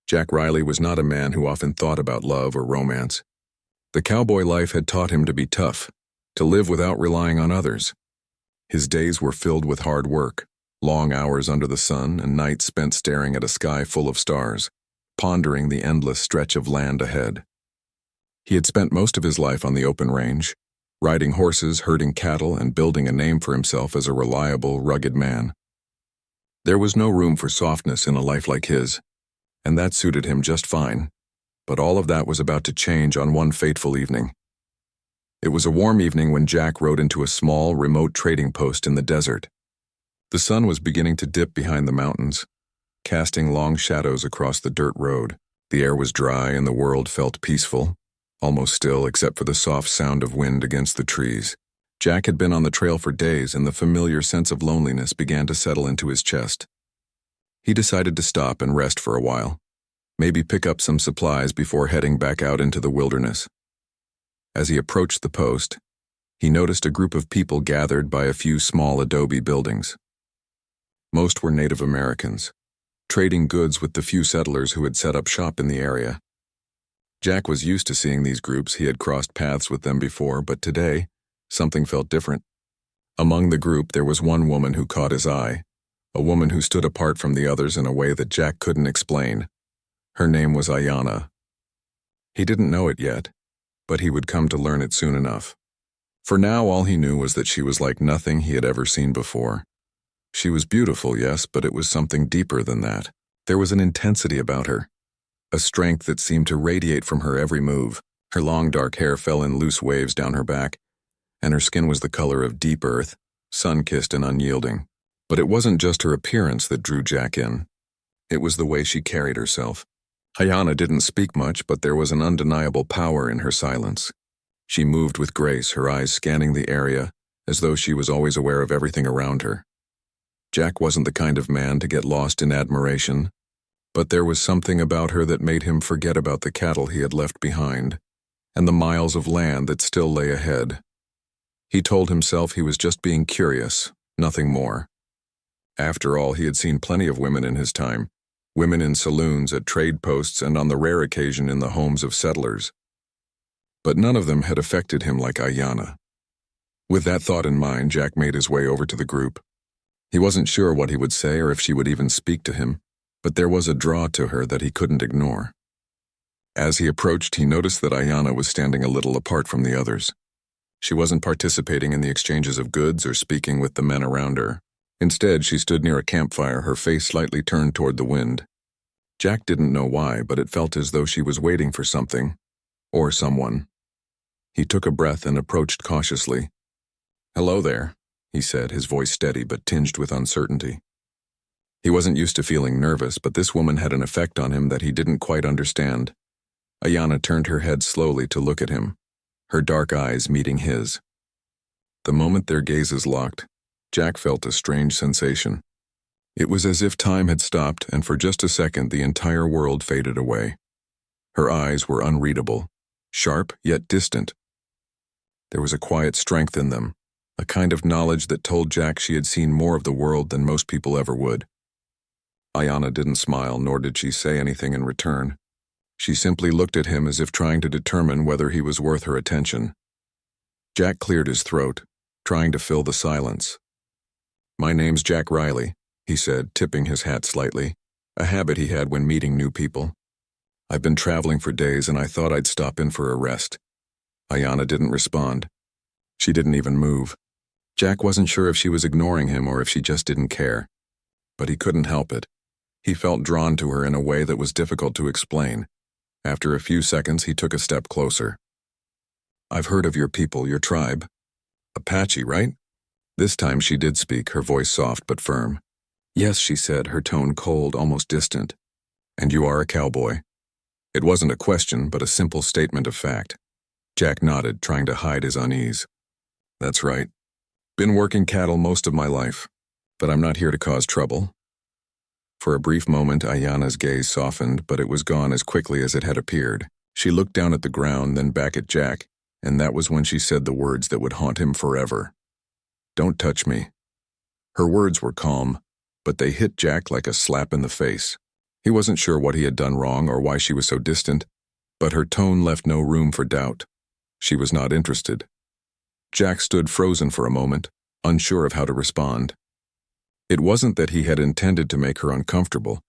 Jack Riley was not a man who often thought about love or romance. The cowboy life had taught him to be tough, to live without relying on others. His days were filled with hard work, long hours under the sun and nights spent staring at a sky full of stars, pondering the endless stretch of land ahead. He had spent most of his life on the open range, riding horses, herding cattle, and building a name for himself as a reliable, rugged man. There was no room for softness in a life like his, and that suited him just fine. But all of that was about to change on one fateful evening. It was a warm evening when Jack rode into a small, remote trading post in the desert. The sun was beginning to dip behind the mountains, casting long shadows across the dirt road. The air was dry and the world felt peaceful, almost still except for the soft sound of wind against the trees. Jack had been on the trail for days and the familiar sense of loneliness began to settle into his chest. He decided to stop and rest for a while, maybe pick up some supplies before heading back out into the wilderness. As he approached the post, he noticed a group of people gathered by a few small adobe buildings. Most were Native Americans, trading goods with the few settlers who had set up shop in the area. Jack was used to seeing these groups. He had crossed paths with them before, but today, something felt different. Among the group, there was one woman who caught his eye, a woman who stood apart from the others in a way that Jack couldn't explain. Her name was Ayanna. He didn't know it yet, but he would come to learn it soon enough. For now, all he knew was that she was like nothing he had ever seen before. She was beautiful, yes, but it was something deeper than that. There was an intensity about her, a strength that seemed to radiate from her every move. Her long dark hair fell in loose waves down her back, and her skin was the color of deep earth, sun-kissed and unyielding. But it wasn't just her appearance that drew Jack in. It was the way she carried herself. Ayanna didn't speak much, but there was an undeniable power in her silence. She moved with grace, her eyes scanning the area, as though she was always aware of everything around her. Jack wasn't the kind of man to get lost in admiration, but there was something about her that made him forget about the cattle he had left behind, and the miles of land that still lay ahead. He told himself he was just being curious, nothing more. After all, he had seen plenty of women in his time, women in saloons, at trade posts, and on the rare occasion in the homes of settlers. But none of them had affected him like Ayanna. With that thought in mind, Jack made his way over to the group. He wasn't sure what he would say or if she would even speak to him, but there was a draw to her that he couldn't ignore. As he approached, he noticed that Ayanna was standing a little apart from the others. She wasn't participating in the exchanges of goods or speaking with the men around her. Instead, she stood near a campfire, her face slightly turned toward the wind. Jack didn't know why, but it felt as though she was waiting for something, or someone. He took a breath and approached cautiously. "Hello there," he said, his voice steady but tinged with uncertainty. He wasn't used to feeling nervous, but this woman had an effect on him that he didn't quite understand. Ayanna turned her head slowly to look at him, her dark eyes meeting his. The moment their gazes locked, Jack felt a strange sensation. It was as if time had stopped, and for just a second the entire world faded away. Her eyes were unreadable, sharp yet distant. There was a quiet strength in them, a kind of knowledge that told Jack she had seen more of the world than most people ever would. Ayanna didn't smile, nor did she say anything in return. She simply looked at him as if trying to determine whether he was worth her attention. Jack cleared his throat, trying to fill the silence. "My name's Jack Riley," he said, tipping his hat slightly, a habit he had when meeting new people. "I've been traveling for days and I thought I'd stop in for a rest." Ayanna didn't respond. She didn't even move. Jack wasn't sure if she was ignoring him or if she just didn't care. But he couldn't help it. He felt drawn to her in a way that was difficult to explain. After a few seconds, he took a step closer. "I've heard of your people, your tribe. Apache, right?" This time she did speak, her voice soft but firm. "Yes," she said, her tone cold, almost distant. "And you are a cowboy?" It wasn't a question, but a simple statement of fact. Jack nodded, trying to hide his unease. "That's right. Been working cattle most of my life, but I'm not here to cause trouble." For a brief moment, Ayanna's gaze softened, but it was gone as quickly as it had appeared. She looked down at the ground, then back at Jack, and that was when she said the words that would haunt him forever. "Don't touch me." Her words were calm, but they hit Jack like a slap in the face. He wasn't sure what he had done wrong or why she was so distant, but her tone left no room for doubt. She was not interested. Jack stood frozen for a moment, unsure of how to respond. It wasn't that he had intended to make her uncomfortable.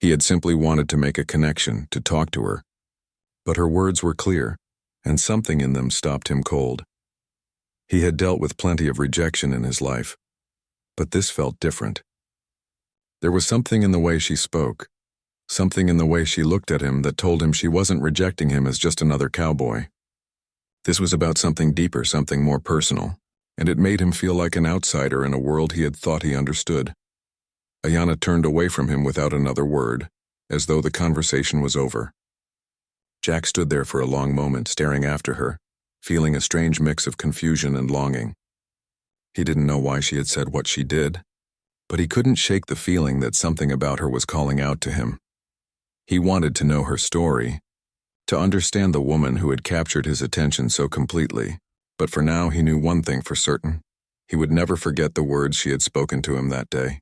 He had simply wanted to make a connection, to talk to her. But her words were clear, and something in them stopped him cold. He had dealt with plenty of rejection in his life, but this felt different. There was something in the way she spoke, something in the way she looked at him that told him she wasn't rejecting him as just another cowboy. This was about something deeper, something more personal, and it made him feel like an outsider in a world he had thought he understood. Ayanna turned away from him without another word, as though the conversation was over. Jack stood there for a long moment, staring after her, feeling a strange mix of confusion and longing. He didn't know why she had said what she did, but he couldn't shake the feeling that something about her was calling out to him. He wanted to know her story, to understand the woman who had captured his attention so completely, but for now he knew one thing for certain. He would never forget the words she had spoken to him that day.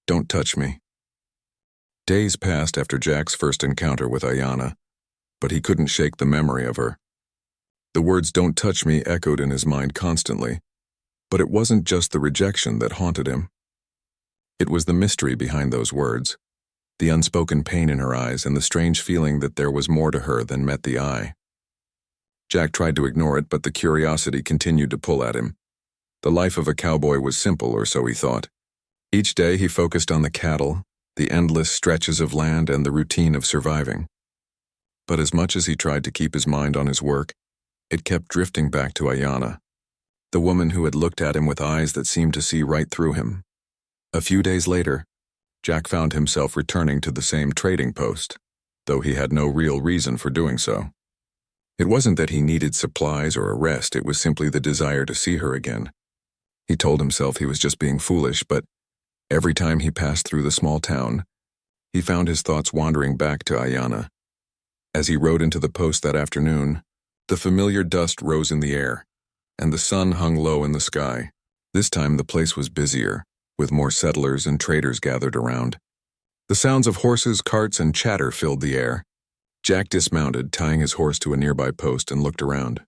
"Don't touch me." Days passed after Jack's first encounter with Ayanna, but he couldn't shake the memory of her. The words "don't touch me" echoed in his mind constantly, but it wasn't just the rejection that haunted him. It was the mystery behind those words, the unspoken pain in her eyes and the strange feeling that there was more to her than met the eye. Jack tried to ignore it, but the curiosity continued to pull at him. The life of a cowboy was simple, or so he thought. Each day he focused on the cattle, the endless stretches of land, and the routine of surviving. But as much as he tried to keep his mind on his work, it kept drifting back to Ayanna, the woman who had looked at him with eyes that seemed to see right through him. A few days later, Jack found himself returning to the same trading post, though he had no real reason for doing so. It wasn't that he needed supplies or a rest, it was simply the desire to see her again. He told himself he was just being foolish, but every time he passed through the small town, he found his thoughts wandering back to Ayanna. As he rode into the post that afternoon, the familiar dust rose in the air, and the sun hung low in the sky. This time the place was busier, with more settlers and traders gathered around. The sounds of horses, carts, and chatter filled the air. Jack dismounted, tying his horse to a nearby post, and looked around.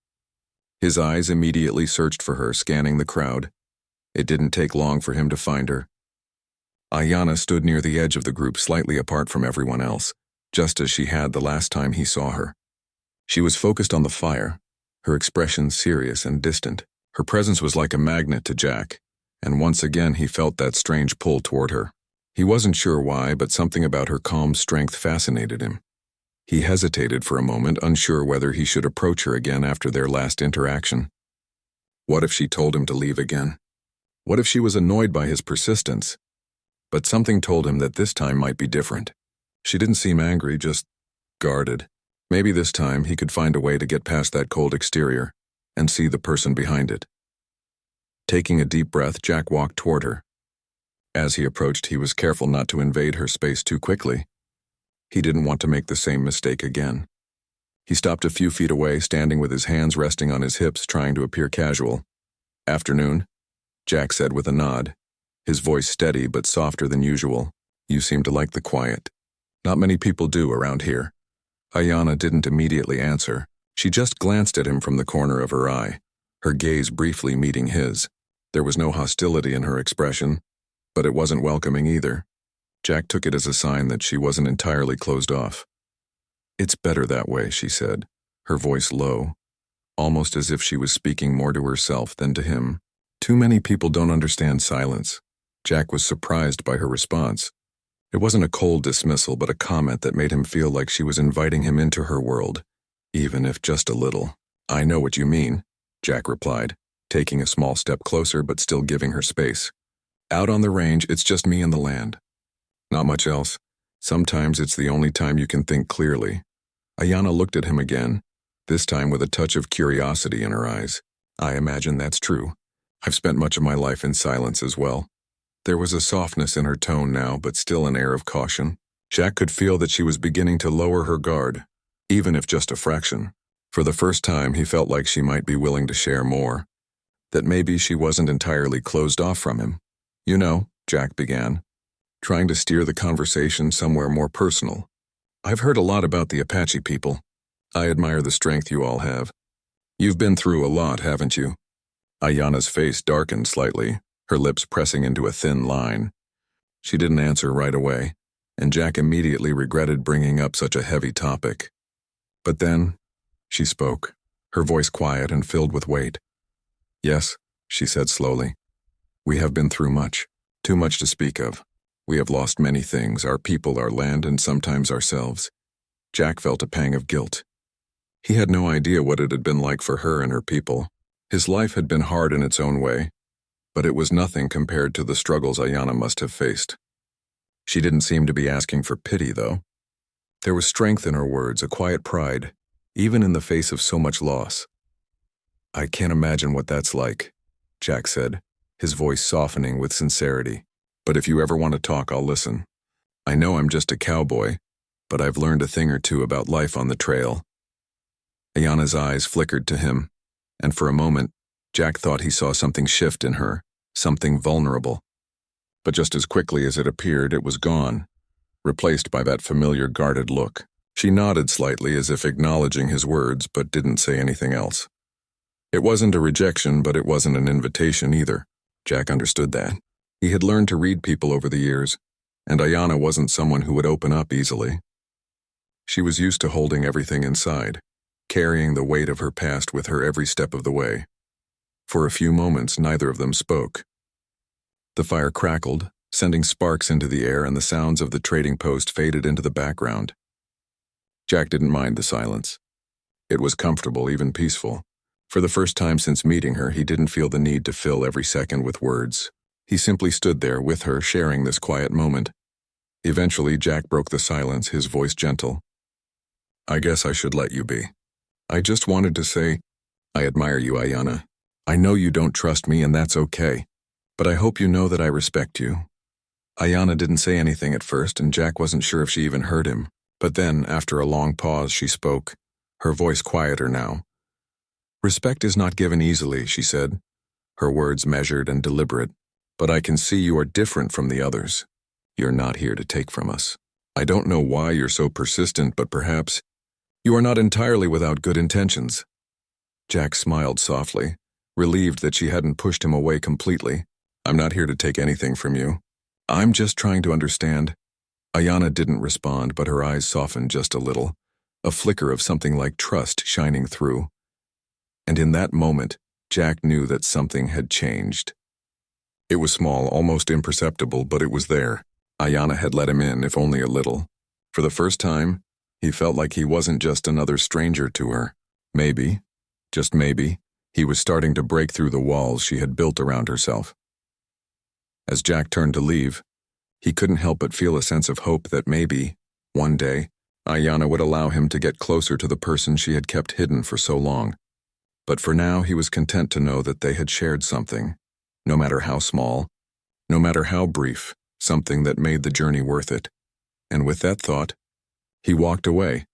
His eyes immediately searched for her, scanning the crowd. It didn't take long for him to find her. Ayanna stood near the edge of the group, slightly apart from everyone else, just as she had the last time he saw her. She was focused on the fire, her expression serious and distant. Her presence was like a magnet to Jack, and once again he felt that strange pull toward her. He wasn't sure why, but something about her calm strength fascinated him. He hesitated for a moment, unsure whether he should approach her again after their last interaction. What if she told him to leave again? What if she was annoyed by his persistence? But something told him that this time might be different. She didn't seem angry, just guarded. Maybe this time he could find a way to get past that cold exterior and see the person behind it. Taking a deep breath, Jack walked toward her. As he approached, he was careful not to invade her space too quickly. He didn't want to make the same mistake again. He stopped a few feet away, standing with his hands resting on his hips, trying to appear casual. "Afternoon," Jack said with a nod, his voice steady but softer than usual. "You seem to like the quiet." "Not many people do around here." Ayanna didn't immediately answer. She just glanced at him from the corner of her eye, her gaze briefly meeting his. There was no hostility in her expression, but it wasn't welcoming either. Jack took it as a sign that she wasn't entirely closed off. "It's better that way," she said, her voice low, almost as if she was speaking more to herself than to him. "Too many people don't understand silence." Jack was surprised by her response. It wasn't a cold dismissal, but a comment that made him feel like she was inviting him into her world, even if just a little. "I know what you mean," Jack replied, taking a small step closer but still giving her space. "Out on the range, it's just me and the land. Not much else. Sometimes it's the only time you can think clearly." Ayanna looked at him again, this time with a touch of curiosity in her eyes. "I imagine that's true. I've spent much of my life in silence as well." There was a softness in her tone now, but still an air of caution. Jack could feel that she was beginning to lower her guard, even if just a fraction. For the first time, he felt like she might be willing to share more, that maybe she wasn't entirely closed off from him. "You know," Jack began, trying to steer the conversation somewhere more personal. "I've heard a lot about the Apache people. I admire the strength you all have. You've been through a lot, haven't you?" Ayana's face darkened slightly, her lips pressing into a thin line. She didn't answer right away, and Jack immediately regretted bringing up such a heavy topic. But then, she spoke, her voice quiet and filled with weight. "Yes," she said slowly. "We have been through much, too much to speak of. We have lost many things, our people, our land, and sometimes ourselves." Jack felt a pang of guilt. He had no idea what it had been like for her and her people. His life had been hard in its own way, but it was nothing compared to the struggles Ayana must have faced. She didn't seem to be asking for pity, though. There was strength in her words, a quiet pride, even in the face of so much loss. "I can't imagine what that's like," Jack said, his voice softening with sincerity. "But if you ever want to talk, I'll listen. I know I'm just a cowboy, but I've learned a thing or two about life on the trail." Ayana's eyes flickered to him, and for a moment, Jack thought he saw something shift in her, something vulnerable. But just as quickly as it appeared, it was gone, replaced by that familiar guarded look. She nodded slightly as if acknowledging his words, but didn't say anything else. It wasn't a rejection, but it wasn't an invitation either. Jack understood that. He had learned to read people over the years, and Ayana wasn't someone who would open up easily. She was used to holding everything inside, carrying the weight of her past with her every step of the way. For a few moments, neither of them spoke. The fire crackled, sending sparks into the air, and the sounds of the trading post faded into the background. Jack didn't mind the silence. It was comfortable, even peaceful. For the first time since meeting her, he didn't feel the need to fill every second with words. He simply stood there with her, sharing this quiet moment. Eventually, Jack broke the silence, his voice gentle. "I guess I should let you be. I just wanted to say, I admire you, Ayana. I know you don't trust me, and that's okay. But I hope you know that I respect you." Ayana didn't say anything at first, and Jack wasn't sure if she even heard him. But then, after a long pause, she spoke, her voice quieter now. "Respect is not given easily," she said, her words measured and deliberate. "But I can see you are different from the others. You're not here to take from us. I don't know why you're so persistent, but perhaps you are not entirely without good intentions." Jack smiled softly, relieved that she hadn't pushed him away completely. "I'm not here to take anything from you. I'm just trying to understand." Ayana didn't respond, but her eyes softened just a little, a flicker of something like trust shining through. And in that moment, Jack knew that something had changed. It was small, almost imperceptible, but it was there. Ayana had let him in, if only a little. For the first time, he felt like he wasn't just another stranger to her. Maybe, just maybe, he was starting to break through the walls she had built around herself. As Jack turned to leave, he couldn't help but feel a sense of hope that maybe, one day, Ayana would allow him to get closer to the person she had kept hidden for so long. But for now, he was content to know that they had shared something, no matter how small, no matter how brief, something that made the journey worth it. And with that thought, he walked away,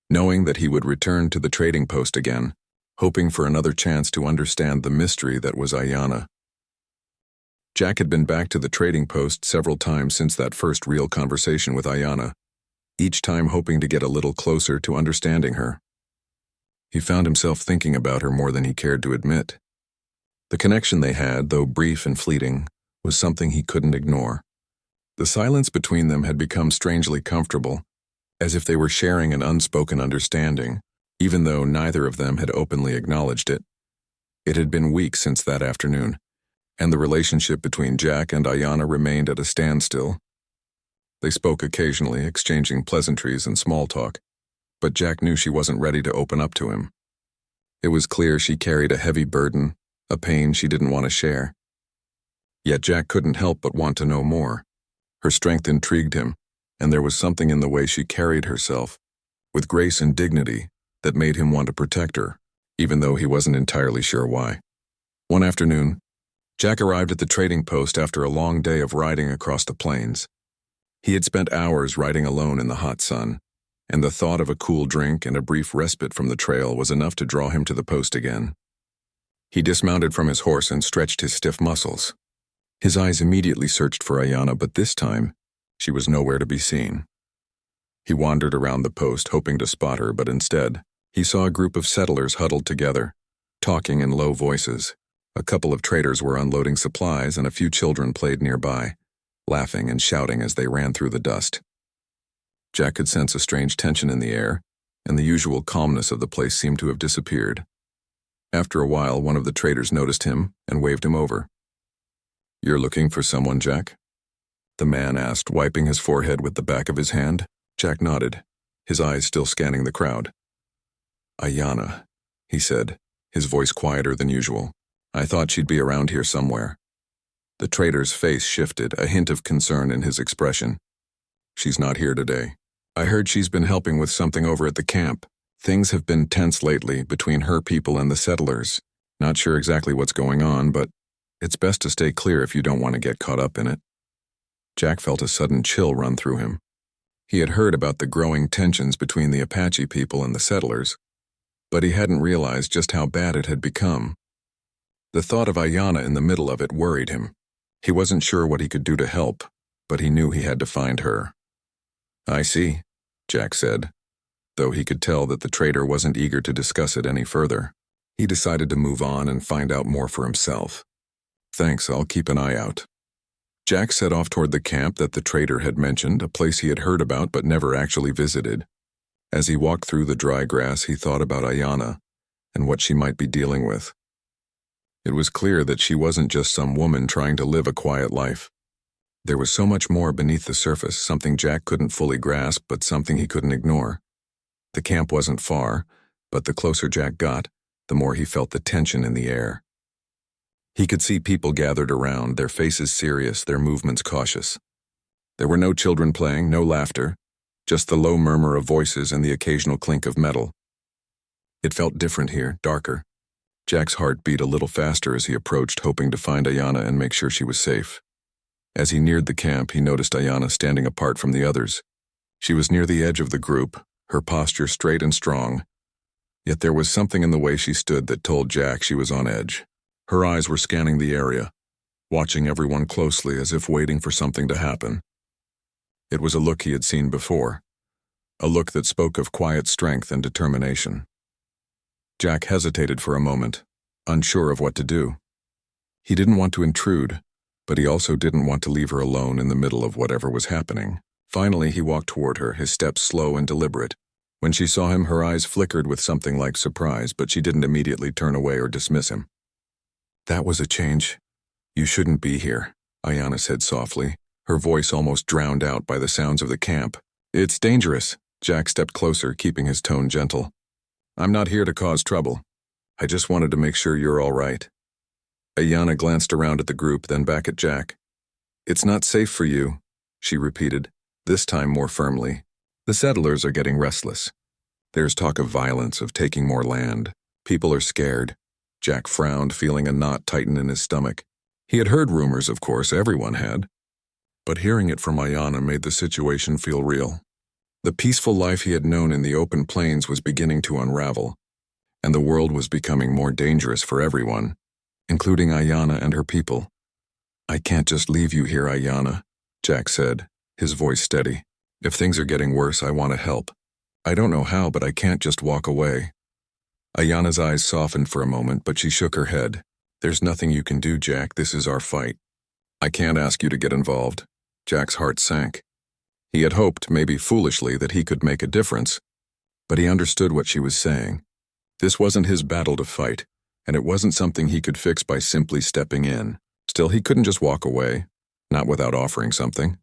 knowing that he would return to the trading post again, hoping for another chance to understand the mystery that was Ayana. Jack had been back to the trading post several times since that first real conversation with Ayana, each time hoping to get a little closer to understanding her. He found himself thinking about her more than he cared to admit. The connection they had, though brief and fleeting, was something he couldn't ignore. The silence between them had become strangely comfortable, as if they were sharing an unspoken understanding, even though neither of them had openly acknowledged it. It had been weeks since that afternoon, and the relationship between Jack and Ayana remained at a standstill. They spoke occasionally, exchanging pleasantries and small talk, but Jack knew she wasn't ready to open up to him. It was clear she carried a heavy burden, a pain she didn't want to share. Yet Jack couldn't help but want to know more. Her strength intrigued him, and there was something in the way she carried herself, with grace and dignity, that made him want to protect her, even though he wasn't entirely sure why. One afternoon, Jack arrived at the trading post after a long day of riding across the plains. He had spent hours riding alone in the hot sun, and the thought of a cool drink and a brief respite from the trail was enough to draw him to the post again. He dismounted from his horse and stretched his stiff muscles. His eyes immediately searched for Ayana, but this time, She was nowhere to be seen. He wandered around the post, hoping to spot her, but instead, he saw a group of settlers huddled together, talking in low voices. A couple of traders were unloading supplies, and a few children played nearby, laughing and shouting as they ran through the dust. Jack could sense a strange tension in the air, and the usual calmness of the place seemed to have disappeared. After a while, one of the traders noticed him and waved him over. "You're looking for someone, Jack?" the man asked, wiping his forehead with the back of his hand. Jack nodded, his eyes still scanning the crowd. "Ayanna," he said, his voice quieter than usual. "I thought she'd be around here somewhere." The trader's face shifted, a hint of concern in his expression. "She's not here today. I heard she's been helping with something over at the camp. Things have been tense lately between her people and the settlers. Not sure exactly what's going on, but it's best to stay clear if you don't want to get caught up in it." Jack felt a sudden chill run through him. He had heard about the growing tensions between the Apache people and the settlers, but he hadn't realized just how bad it had become. The thought of Ayanna in the middle of it worried him. He wasn't sure what he could do to help, but he knew he had to find her. "I see," Jack said, though he could tell that the trader wasn't eager to discuss it any further. He decided to move on and find out more for himself. "Thanks, I'll keep an eye out." Jack set off toward the camp that the trader had mentioned, a place he had heard about but never actually visited. As he walked through the dry grass, he thought about Ayanna and what she might be dealing with. It was clear that she wasn't just some woman trying to live a quiet life. There was so much more beneath the surface, something Jack couldn't fully grasp, but something he couldn't ignore. The camp wasn't far, but the closer Jack got, the more he felt the tension in the air. He could see people gathered around, their faces serious, their movements cautious. There were no children playing, no laughter, just the low murmur of voices and the occasional clink of metal. It felt different here, darker. Jack's heart beat a little faster as he approached, hoping to find Ayanna and make sure she was safe. As he neared the camp, he noticed Ayanna standing apart from the others. She was near the edge of the group, her posture straight and strong. Yet there was something in the way she stood that told Jack she was on edge. Her eyes were scanning the area, watching everyone closely as if waiting for something to happen. It was a look he had seen before, a look that spoke of quiet strength and determination. Jack hesitated for a moment, unsure of what to do. He didn't want to intrude, but he also didn't want to leave her alone in the middle of whatever was happening. Finally, he walked toward her, his steps slow and deliberate. When she saw him, her eyes flickered with something like surprise, but she didn't immediately turn away or dismiss him. "That was a change. You shouldn't be here," Ayanna said softly, her voice almost drowned out by the sounds of the camp. "It's dangerous." Jack stepped closer, keeping his tone gentle. "I'm not here to cause trouble. I just wanted to make sure you're all right." Ayanna glanced around at the group, then back at Jack. "It's not safe for you," she repeated, this time more firmly. "The settlers are getting restless. There's talk of violence, of taking more land. People are scared." Jack frowned, feeling a knot tighten in his stomach. He had heard rumors, of course, everyone had. But hearing it from Ayanna made the situation feel real. The peaceful life he had known in the open plains was beginning to unravel, and the world was becoming more dangerous for everyone, including Ayanna and her people. "I can't just leave you here, Ayanna," Jack said, his voice steady. "If things are getting worse, I want to help. I don't know how, but I can't just walk away." Ayanna's eyes softened for a moment, but she shook her head. "There's nothing you can do, Jack. This is our fight. I can't ask you to get involved." Jack's heart sank. He had hoped, maybe foolishly, that he could make a difference, but he understood what she was saying. This wasn't his battle to fight, and it wasn't something he could fix by simply stepping in. Still, he couldn't just walk away, not without offering something.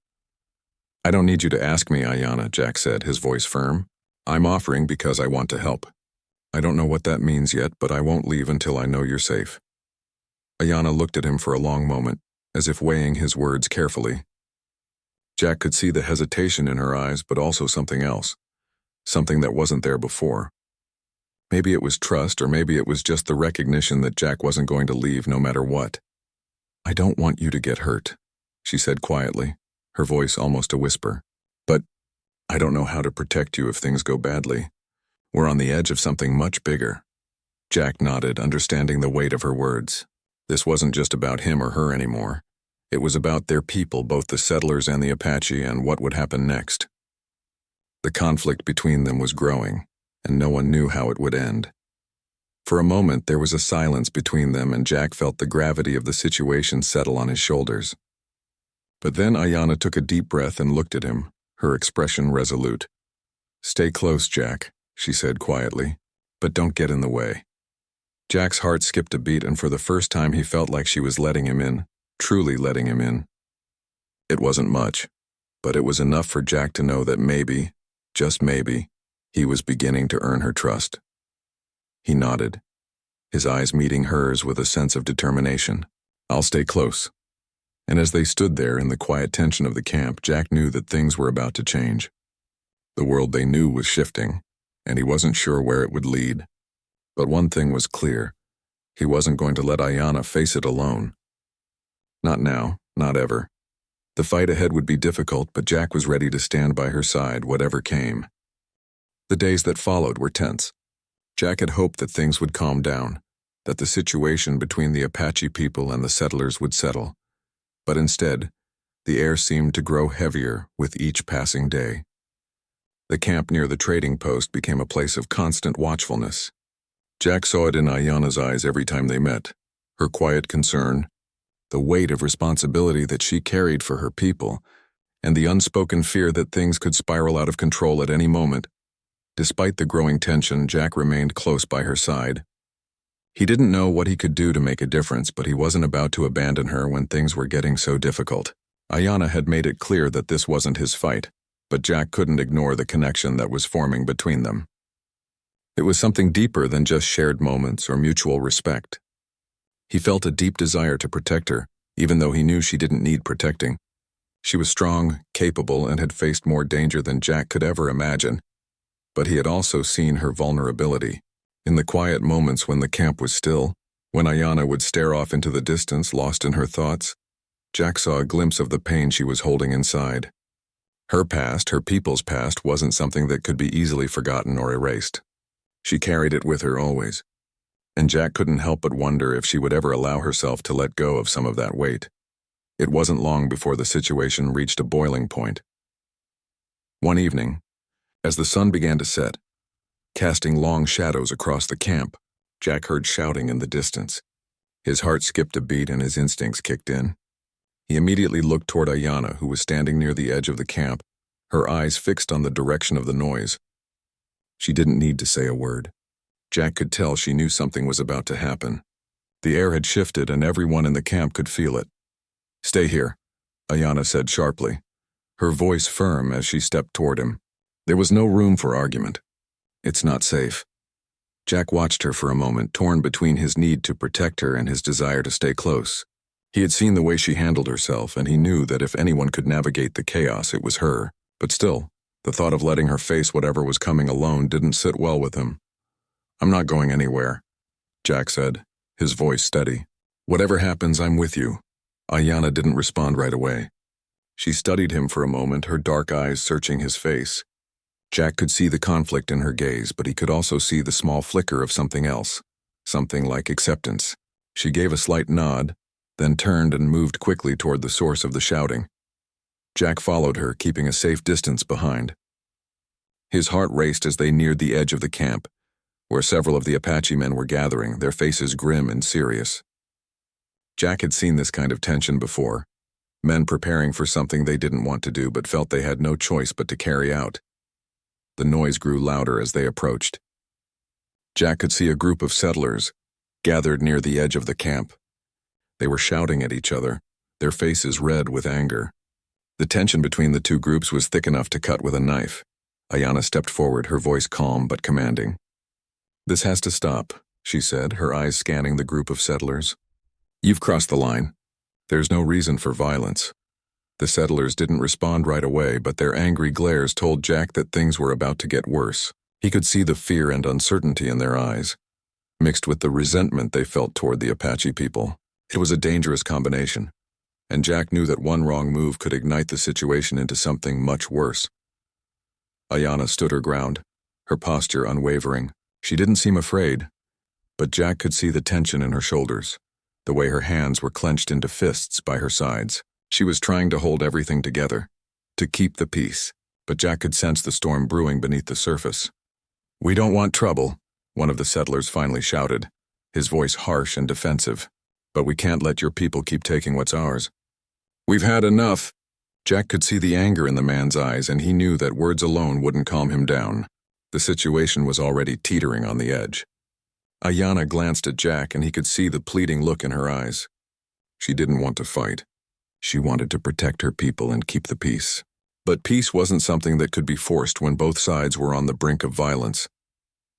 "I don't need you to ask me, Ayanna," Jack said, his voice firm. "I'm offering because I want to help. I don't know what that means yet, but I won't leave until I know you're safe." Ayanna looked at him for a long moment, as if weighing his words carefully. Jack could see the hesitation in her eyes, but also something else, something that wasn't there before. Maybe it was trust, or maybe it was just the recognition that Jack wasn't going to leave no matter what. "I don't want you to get hurt," she said quietly, her voice almost a whisper. "But I don't know how to protect you if things go badly. We're on the edge of something much bigger." Jack nodded, understanding the weight of her words. This wasn't just about him or her anymore. It was about their people, both the settlers and the Apache, and what would happen next. The conflict between them was growing, and no one knew how it would end. For a moment, there was a silence between them, and Jack felt the gravity of the situation settle on his shoulders. But then Ayanna took a deep breath and looked at him, her expression resolute. "Stay close, Jack," she said quietly, "but don't get in the way." Jack's heart skipped a beat, and for the first time he felt like she was letting him in, truly letting him in. It wasn't much, but it was enough for Jack to know that maybe, just maybe, he was beginning to earn her trust. He nodded, his eyes meeting hers with a sense of determination. "I'll stay close." And as they stood there in the quiet tension of the camp, Jack knew that things were about to change. The world they knew was shifting, and he wasn't sure where it would lead. But one thing was clear. He wasn't going to let Ayanna face it alone. Not now, not ever. The fight ahead would be difficult, but Jack was ready to stand by her side, whatever came. The days that followed were tense. Jack had hoped that things would calm down, that the situation between the Apache people and the settlers would settle. But instead, the air seemed to grow heavier with each passing day. The camp near the trading post became a place of constant watchfulness. Jack saw it in Ayanna's eyes every time they met, her quiet concern, the weight of responsibility that she carried for her people, and the unspoken fear that things could spiral out of control at any moment. Despite the growing tension, Jack remained close by her side. He didn't know what he could do to make a difference, but he wasn't about to abandon her when things were getting so difficult. Ayanna had made it clear that this wasn't his fight, but Jack couldn't ignore the connection that was forming between them. It was something deeper than just shared moments or mutual respect. He felt a deep desire to protect her, even though he knew she didn't need protecting. She was strong, capable, and had faced more danger than Jack could ever imagine. But he had also seen her vulnerability. In the quiet moments when the camp was still, when Ayanna would stare off into the distance, lost in her thoughts, Jack saw a glimpse of the pain she was holding inside. Her past, her people's past, wasn't something that could be easily forgotten or erased. She carried it with her always. And Jack couldn't help but wonder if she would ever allow herself to let go of some of that weight. It wasn't long before the situation reached a boiling point. One evening, as the sun began to set, casting long shadows across the camp, Jack heard shouting in the distance. His heart skipped a beat and his instincts kicked in. He immediately looked toward Ayanna, who was standing near the edge of the camp, her eyes fixed on the direction of the noise. She didn't need to say a word. Jack could tell she knew something was about to happen. The air had shifted and everyone in the camp could feel it. "Stay here," Ayanna said sharply, her voice firm as she stepped toward him. There was no room for argument. "It's not safe." Jack watched her for a moment, torn between his need to protect her and his desire to stay close. He had seen the way she handled herself, and he knew that if anyone could navigate the chaos, it was her. But still, the thought of letting her face whatever was coming alone didn't sit well with him. "I'm not going anywhere," Jack said, his voice steady. "Whatever happens, I'm with you." Ayanna didn't respond right away. She studied him for a moment, her dark eyes searching his face. Jack could see the conflict in her gaze, but he could also see the small flicker of something else, something like acceptance. She gave a slight nod, then turned and moved quickly toward the source of the shouting. Jack followed her, keeping a safe distance behind. His heart raced as they neared the edge of the camp, where several of the Apache men were gathering, their faces grim and serious. Jack had seen this kind of tension before, men preparing for something they didn't want to do but felt they had no choice but to carry out. The noise grew louder as they approached. Jack could see a group of settlers gathered near the edge of the camp. They were shouting at each other, their faces red with anger. The tension between the two groups was thick enough to cut with a knife. Ayanna stepped forward, her voice calm but commanding. "This has to stop," she said, her eyes scanning the group of settlers. "You've crossed the line. There's no reason for violence." The settlers didn't respond right away, but their angry glares told Jack that things were about to get worse. He could see the fear and uncertainty in their eyes, mixed with the resentment they felt toward the Apache people. It was a dangerous combination, and Jack knew that one wrong move could ignite the situation into something much worse. Ayanna stood her ground, her posture unwavering. She didn't seem afraid, but Jack could see the tension in her shoulders. the way her hands were clenched into fists by her sides. She was trying to hold everything together, to keep the peace, but Jack could sense the storm brewing beneath the surface. "We don't want trouble," one of the settlers finally shouted, his voice harsh and defensive. "But we can't let your people keep taking what's ours." "We've had enough." Jack could see the anger in the man's eyes, and he knew that words alone wouldn't calm him down. The situation was already teetering on the edge. Ayanna glanced at Jack, and he could see the pleading look in her eyes. She didn't want to fight. She wanted to protect her people and keep the peace. But peace wasn't something that could be forced when both sides were on the brink of violence.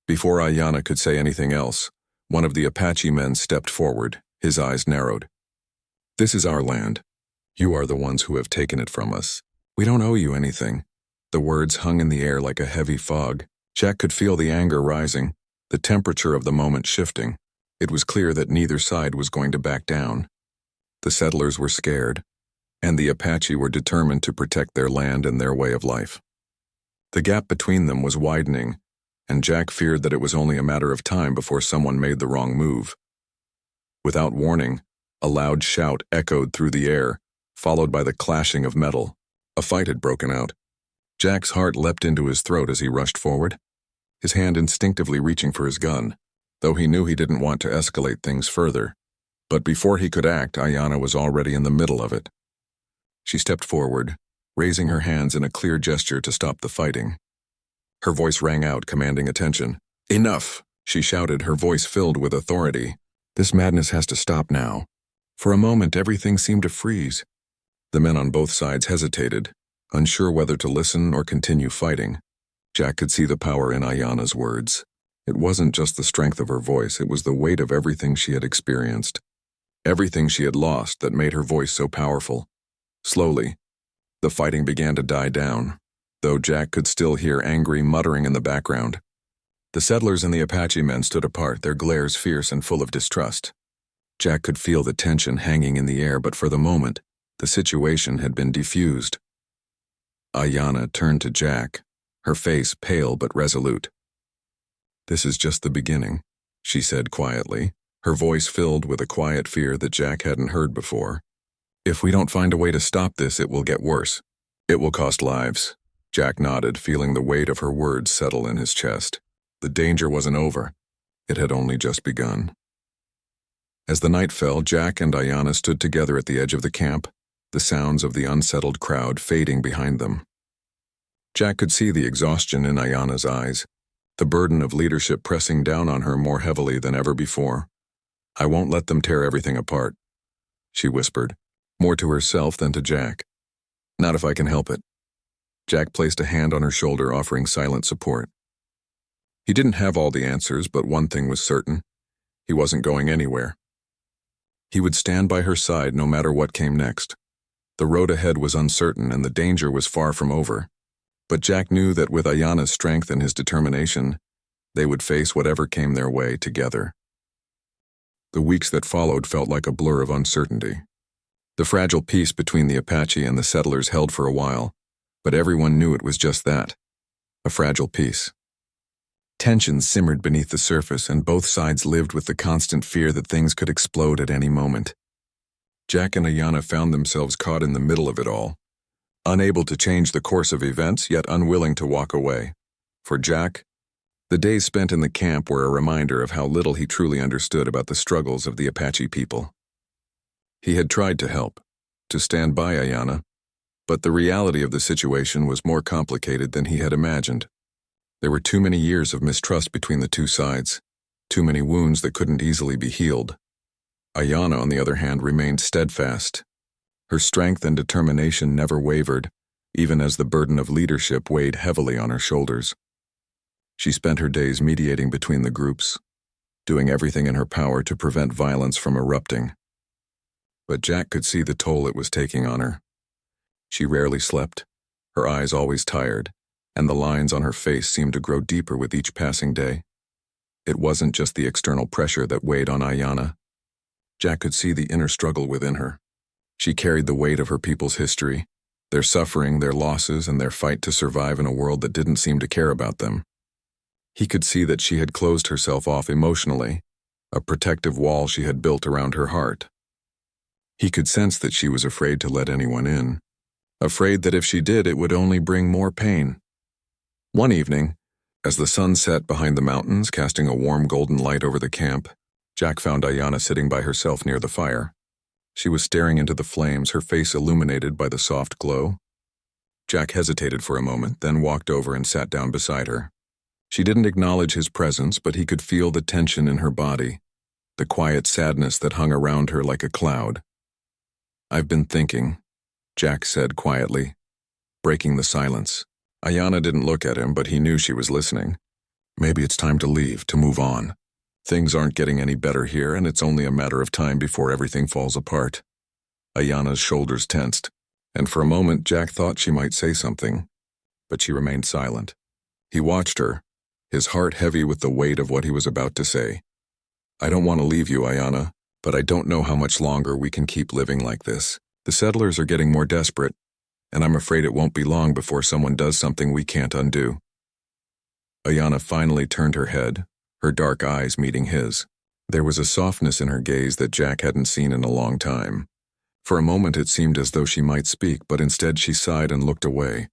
Before Ayanna could say anything else, one of the Apache men stepped forward, his eyes narrowed. "This is our land. You are the ones who have taken it from us. We don't owe you anything." The words hung in the air like a heavy fog. Jack could feel the anger rising, the temperature of the moment shifting. It was clear that neither side was going to back down. The settlers were scared, and the Apache were determined to protect their land and their way of life. The gap between them was widening, and Jack feared that it was only a matter of time before someone made the wrong move. Without warning, a loud shout echoed through the air, followed by the clashing of metal. A fight had broken out. Jack's heart leapt into his throat as he rushed forward, his hand instinctively reaching for his gun, though he knew he didn't want to escalate things further. But before he could act, Ayanna was already in the middle of it. She stepped forward, raising her hands in a clear gesture to stop the fighting. Her voice rang out, commanding attention. "Enough!" she shouted, her voice filled with authority. "This madness has to stop now." For a moment, everything seemed to freeze. The men on both sides hesitated, unsure whether to listen or continue fighting. Jack could see the power in Ayanna's words. It wasn't just the strength of her voice, it was the weight of everything she had experienced. Everything she had lost that made her voice so powerful. Slowly, the fighting began to die down, though Jack could still hear angry muttering in the background. The settlers and the Apache men stood apart, their glares fierce and full of distrust. Jack could feel the tension hanging in the air, but for the moment, the situation had been defused. Ayanna turned to Jack, her face pale but resolute. "This is just the beginning," she said quietly, her voice filled with a quiet fear that Jack hadn't heard before. "If we don't find a way to stop this, it will get worse. It will cost lives." Jack nodded, feeling the weight of her words settle in his chest. The danger wasn't over. It had only just begun. As the night fell, Jack and Ayanna stood together at the edge of the camp, the sounds of the unsettled crowd fading behind them. Jack could see the exhaustion in Ayanna's eyes, the burden of leadership pressing down on her more heavily than ever before. "I won't let them tear everything apart," she whispered, more to herself than to Jack. "Not if I can help it." Jack placed a hand on her shoulder, offering silent support. He didn't have all the answers, but one thing was certain. He wasn't going anywhere. He would stand by her side no matter what came next. The road ahead was uncertain, and the danger was far from over. But Jack knew that with Ayanna's strength and his determination, they would face whatever came their way together. The weeks that followed felt like a blur of uncertainty. The fragile peace between the Apache and the settlers held for a while, but everyone knew it was just that, a fragile peace. Tensions simmered beneath the surface, and both sides lived with the constant fear that things could explode at any moment. Jack and Ayanna found themselves caught in the middle of it all, unable to change the course of events, yet unwilling to walk away. For Jack, the days spent in the camp were a reminder of how little he truly understood about the struggles of the Apache people. He had tried to help, to stand by Ayanna, but the reality of the situation was more complicated than he had imagined. There were too many years of mistrust between the two sides, too many wounds that couldn't easily be healed. Ayanna, on the other hand, remained steadfast. Her strength and determination never wavered, even as the burden of leadership weighed heavily on her shoulders. She spent her days mediating between the groups, doing everything in her power to prevent violence from erupting. But Jack could see the toll it was taking on her. She rarely slept, her eyes always tired, and the lines on her face seemed to grow deeper with each passing day. It wasn't just the external pressure that weighed on Ayanna. Jack could see the inner struggle within her. She carried the weight of her people's history, their suffering, their losses, and their fight to survive in a world that didn't seem to care about them. He could see that she had closed herself off emotionally, a protective wall she had built around her heart. He could sense that she was afraid to let anyone in, afraid that if she did, it would only bring more pain. One evening, as the sun set behind the mountains, casting a warm golden light over the camp, Jack found Ayanna sitting by herself near the fire. She was staring into the flames, her face illuminated by the soft glow. Jack hesitated for a moment, then walked over and sat down beside her. She didn't acknowledge his presence, but he could feel the tension in her body, the quiet sadness that hung around her like a cloud. "I've been thinking," Jack said quietly, breaking the silence. Ayanna didn't look at him, but he knew she was listening. "Maybe it's time to leave, to move on. Things aren't getting any better here, and it's only a matter of time before everything falls apart." Ayanna's shoulders tensed, and for a moment Jack thought she might say something, but she remained silent. He watched her, his heart heavy with the weight of what he was about to say. "I don't want to leave you, Ayanna, but I don't know how much longer we can keep living like this. The settlers are getting more desperate, and I'm afraid it won't be long before someone does something we can't undo." Ayanna finally turned her head, her dark eyes meeting his. There was a softness in her gaze that Jack hadn't seen in a long time. For a moment it seemed as though she might speak, but instead she sighed and looked away,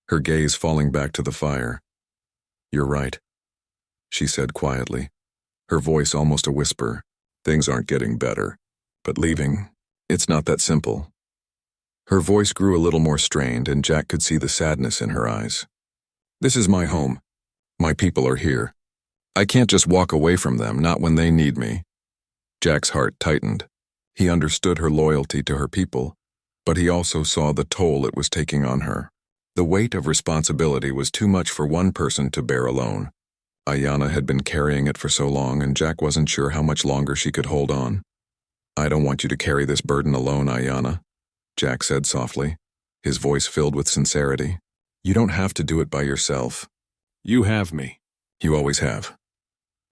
her gaze falling back to the fire. "You're right," she said quietly, her voice almost a whisper. "Things aren't getting better, but leaving, it's not that simple." Her voice grew a little more strained, and Jack could see the sadness in her eyes. "This is my home. My people are here. I can't just walk away from them, not when they need me." Jack's heart tightened. He understood her loyalty to her people, but he also saw the toll it was taking on her. The weight of responsibility was too much for one person to bear alone. Ayanna had been carrying it for so long, and Jack wasn't sure how much longer she could hold on. "I don't want you to carry this burden alone, Ayanna," Jack said softly, his voice filled with sincerity. "You don't have to do it by yourself. You have me. You always have."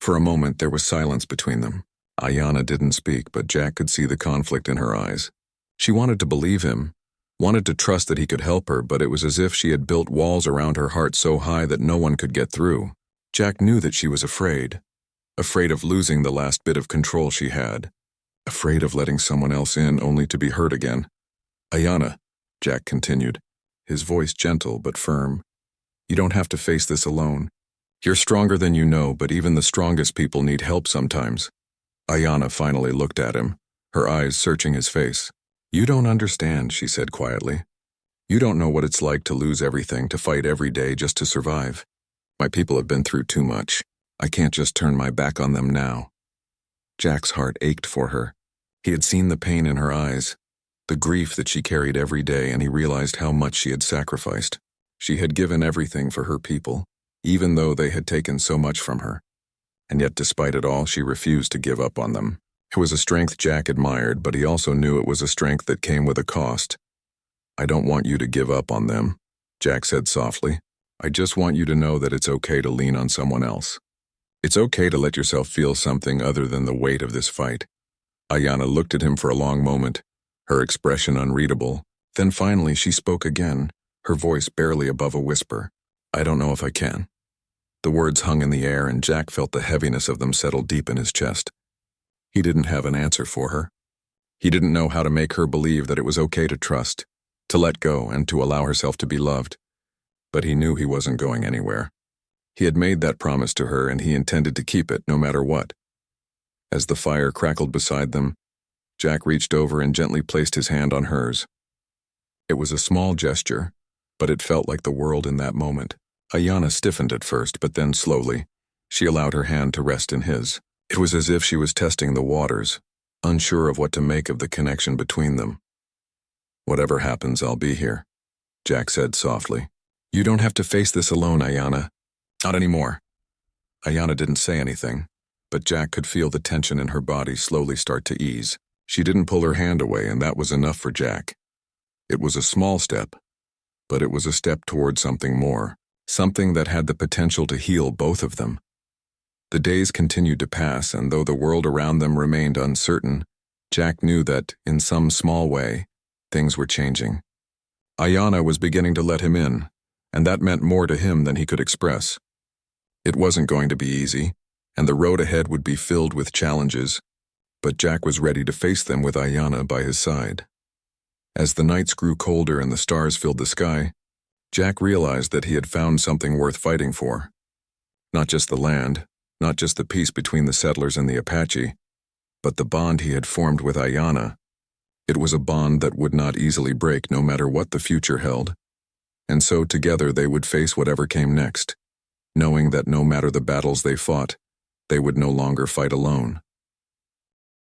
For a moment there was silence between them. Ayanna didn't speak, but Jack could see the conflict in her eyes. She wanted to believe him, wanted to trust that he could help her, but it was as if she had built walls around her heart so high that no one could get through. Jack knew that she was afraid of losing the last bit of control she had, afraid of letting someone else in only to be hurt again. "Ayanna," Jack continued, his voice gentle but firm, "you don't have to face this alone. You're stronger than you know, but even the strongest people need help sometimes." Ayanna finally looked at him, her eyes searching his face. "You don't understand," she said quietly. "You don't know what it's like to lose everything, to fight every day just to survive. My people have been through too much. I can't just turn my back on them now." Jack's heart ached for her. He had seen the pain in her eyes, the grief that she carried every day, and he realized how much she had sacrificed. She had given everything for her people, even though they had taken so much from her. And yet, despite it all, she refused to give up on them. It was a strength Jack admired, but he also knew it was a strength that came with a cost. "I don't want you to give up on them," Jack said softly. "I just want you to know that it's okay to lean on someone else. It's okay to let yourself feel something other than the weight of this fight." Ayanna looked at him for a long moment, her expression unreadable. Then finally she spoke again, her voice barely above a whisper. "I don't know if I can." The words hung in the air, and Jack felt the heaviness of them settle deep in his chest. He didn't have an answer for her. He didn't know how to make her believe that it was okay to trust, to let go, and to allow herself to be loved. But he knew he wasn't going anywhere. He had made that promise to her, and he intended to keep it no matter what. As the fire crackled beside them, Jack reached over and gently placed his hand on hers. It was a small gesture, but it felt like the world in that moment. Ayanna stiffened at first, but then slowly, she allowed her hand to rest in his. It was as if she was testing the waters, unsure of what to make of the connection between them. "Whatever happens, I'll be here," Jack said softly. "You don't have to face this alone, Ayanna. Not anymore." Ayanna didn't say anything, but Jack could feel the tension in her body slowly start to ease. She didn't pull her hand away, and that was enough for Jack. It was a small step, but it was a step toward something more. Something that had the potential to heal both of them. The days continued to pass, and though the world around them remained uncertain, Jack knew that, in some small way, things were changing. Ayanna was beginning to let him in, and that meant more to him than he could express. It wasn't going to be easy, and the road ahead would be filled with challenges, but Jack was ready to face them with Ayanna by his side. As the nights grew colder and the stars filled the sky, Jack realized that he had found something worth fighting for. Not just the land, not just the peace between the settlers and the Apache, but the bond he had formed with Ayanna. It was a bond that would not easily break no matter what the future held. And so together they would face whatever came next, knowing that no matter the battles they fought, they would no longer fight alone.